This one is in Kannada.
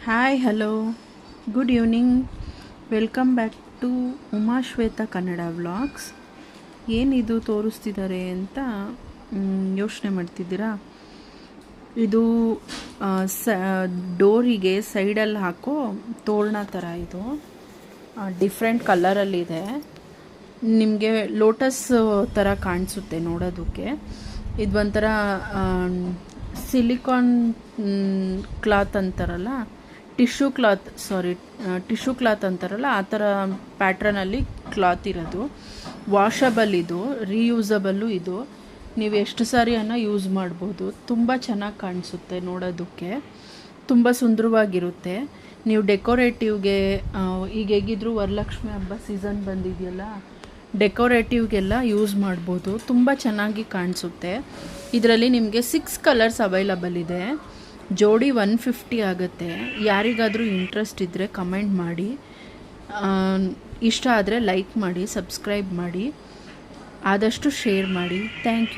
Hi hello good evening. Welcome back to Umashweta Kannada vlogs. ಏನಿದು ತೋರಿಸ್ತಿದ್ದಾರೆ ಅಂತ ಯೋಚನೆ ಮಾಡ್ತಿದ್ದೀರಾ? ಇದು ಡೋರಿಗೆ ಸೈಡಲ್ಲಿ ಹಾಕೋ ತೋರಣ ಥರ. ಇದು ಡಿಫ್ರೆಂಟ್ ಕಲರಲ್ಲಿದೆ. ನಿಮಗೆ ಲೋಟಸ್ ಥರ ಕಾಣಿಸುತ್ತೆ ನೋಡೋದಕ್ಕೆ. ಇದು ಒಂಥರ ಸಿಲಿಕಾನ್ ಕ್ಲಾತ್ ಅಂತಾರಲ್ಲ, ಟಿಶ್ಯೂ ಕ್ಲಾತ್ ಅಂತಾರಲ್ಲ, ಆ ಥರ ಪ್ಯಾಟ್ರನಲ್ಲಿ ಕ್ಲಾತ್ ಇರೋದು. ವಾಷಬಲ್, ಇದು ರೀಯೂಸಬಲ್ಲು. ಇದು ನೀವು ಎಷ್ಟು ಸಾರಿಯನ್ನು ಯೂಸ್ ಮಾಡ್ಬೋದು. ತುಂಬ ಚೆನ್ನಾಗಿ ಕಾಣಿಸುತ್ತೆ ನೋಡೋದಕ್ಕೆ, ತುಂಬ ಸುಂದರವಾಗಿರುತ್ತೆ. ನೀವು ಡೆಕೋರೇಟಿವ್ಗೆ, ಈಗ ಹೇಗಿದ್ರು ವರಲಕ್ಷ್ಮಿ ಹಬ್ಬ ಸೀಸನ್ ಬಂದಿದೆಯಲ್ಲ, ಡೆಕೋರೇಟಿವ್ಗೆಲ್ಲ ಯೂಸ್ ಮಾಡ್ಬೋದು. ತುಂಬ ಚೆನ್ನಾಗಿ ಕಾಣಿಸುತ್ತೆ. ಇದರಲ್ಲಿ ನಿಮಗೆ 6 ಕಲರ್ಸ್ ಅವೈಲಬಲ್ ಇದೆ. ಜೋಡಿ 150 ಆಗುತ್ತೆ. ಯಾರಿಗಾದರೂ ಇಂಟ್ರೆಸ್ಟ್ ಇದ್ದರೆ ಕಮೆಂಟ್ ಮಾಡಿ. ಇಷ್ಟ ಆದರೆ ಲೈಕ್ ಮಾಡಿ, ಸಬ್ಸ್ಕ್ರೈಬ್ ಮಾಡಿ, ಆದಷ್ಟು ಶೇರ್ ಮಾಡಿ. Thank you.